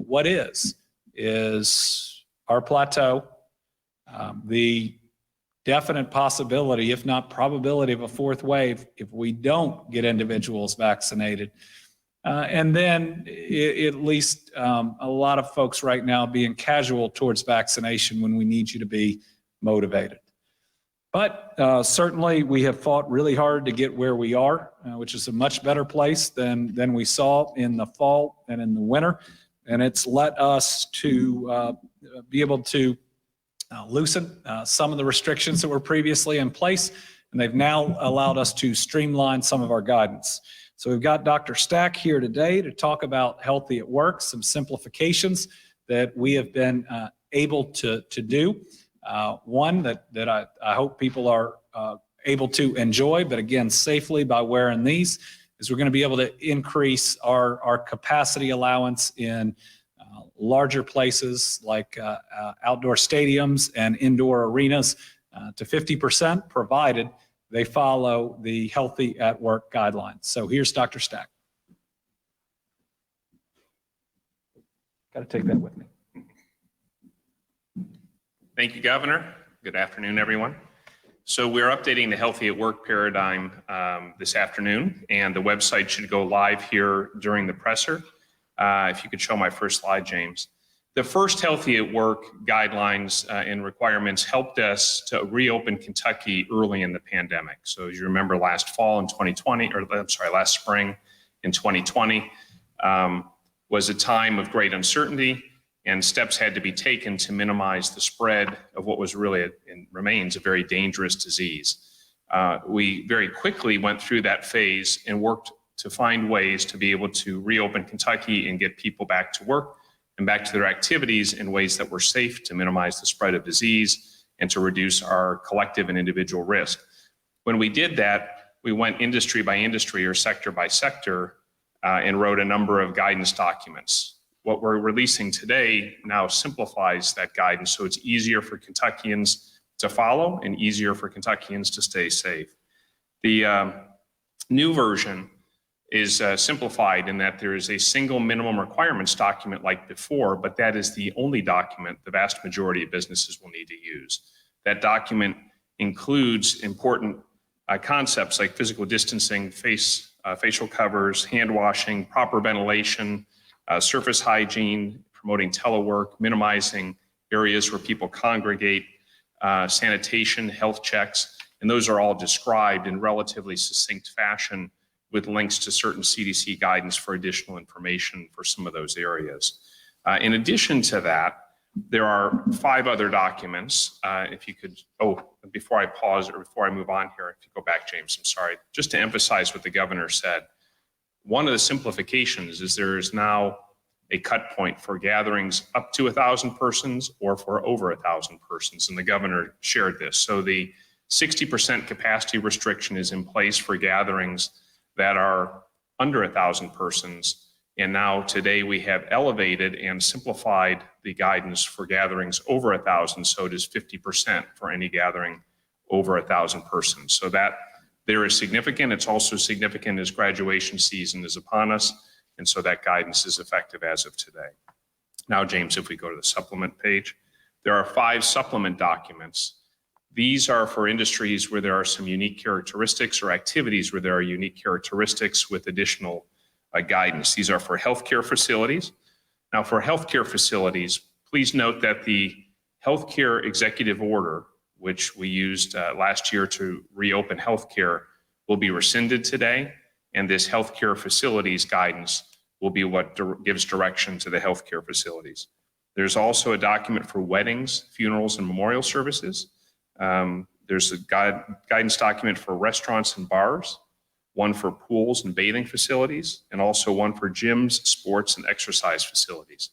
What is our plateau, the definite possibility, if not probability, of a fourth wave if we don't get individuals vaccinated. And then at least a lot of folks right now being casual towards vaccination when we need you to be motivated. But certainly we have fought really hard to get where we are, which is a much better place than we saw in the fall and in the winter. And it's let us to be able to loosen some of the restrictions that were previously in place, and they've now allowed us to streamline some of our guidance. So we've got Dr. Stack here today to talk about Healthy at Work, some simplifications that we have been able to do. One that I hope people are able to enjoy, but again, safely by wearing these, is we're going to be able to increase our capacity allowance in larger places like outdoor stadiums and indoor arenas to 50%, provided they follow the Healthy at Work guidelines. So here's Dr. Stack. Got to take that with me. Thank you, Governor. Good afternoon, everyone. So we're updating the Healthy at Work paradigm this afternoon, and the website should go live here during the presser. If you could show my first slide, James. The first Healthy at Work guidelines and requirements helped us to reopen Kentucky early in the pandemic. So as you remember, last fall in 2020, or I'm sorry, last spring in 2020 was a time of great uncertainty, and steps had to be taken to minimize the spread of what was really and remains a very dangerous disease. We very quickly went through that phase and worked to find ways to be able to reopen Kentucky and get people back to work and back to their activities in ways that were safe to minimize the spread of disease and to reduce our collective and individual risk. When we did that, we went industry by industry or sector by sector and wrote a number of guidance documents. What we're releasing today now simplifies that guidance so it's easier for Kentuckians to follow and easier for Kentuckians to stay safe. The new version is simplified in that there is a single minimum requirements document like before, but that is the only document the vast majority of businesses will need to use. That document includes important concepts like physical distancing, facial covers, hand washing, proper ventilation, surface hygiene, promoting telework, minimizing areas where people congregate, sanitation, health checks, and those are all described in relatively succinct fashion with links to certain CDC guidance for additional information for some of those areas. In addition to that, there are 5 other documents. If you could, before I pause or before I move on here, if you go back, James, I'm sorry, just to emphasize what the governor said. One of the simplifications is there is now a cut point for gatherings up to 1,000 persons or for over 1,000 persons, and the governor shared this. So the 60% capacity restriction is in place for gatherings that are under 1,000 persons. And now today we have elevated and simplified the guidance for gatherings over 1,000. So it is 50% for any gathering over 1,000 persons. So that there is significant. It's also significant as graduation season is upon us. And so that guidance is effective as of today. Now, James, if we go to the supplement page, there are 5 supplement documents. These are for industries where there are some unique characteristics or activities where there are unique characteristics with additional guidance. These are for healthcare facilities. Now, for healthcare facilities, please note that the healthcare executive order, which we used last year to reopen healthcare, will be rescinded today, and this healthcare facilities guidance will be what gives direction to the healthcare facilities. There's also a document for weddings, funerals, and memorial services. There's a guidance document for restaurants and bars, one for pools and bathing facilities, and also one for gyms, sports, and exercise facilities.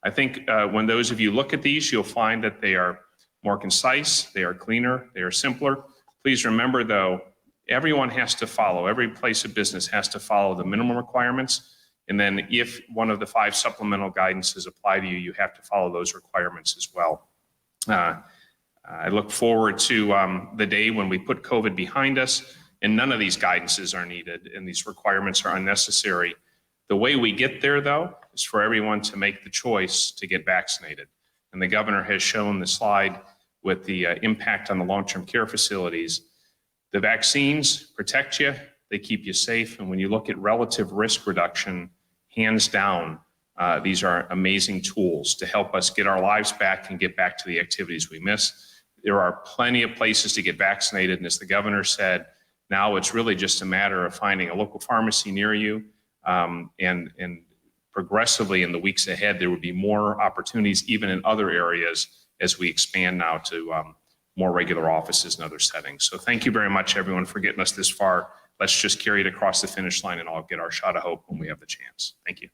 I think when those of you look at these, you'll find that they are more concise, they are cleaner, they are simpler. Please remember, though, everyone has to follow, every place of business has to follow the minimum requirements. And then if one of the 5 supplemental guidances apply to you, you have to follow those requirements as well. I look forward to the day when we put COVID behind us and none of these guidances are needed and these requirements are unnecessary. The way we get there, though, is for everyone to make the choice to get vaccinated. And the governor has shown the slide with the impact on the long-term care facilities. The vaccines protect you, they keep you safe. And when you look at relative risk reduction, hands down, these are amazing tools to help us get our lives back and get back to the activities we miss. There are plenty of places to get vaccinated. And as the governor said, now it's really just a matter of finding a local pharmacy near you. And progressively in the weeks ahead, there would be more opportunities even in other areas as we expand now to more regular offices and other settings. So thank you very much, everyone, for getting us this far. Let's just carry it across the finish line and all get our shot of hope when we have the chance. Thank you.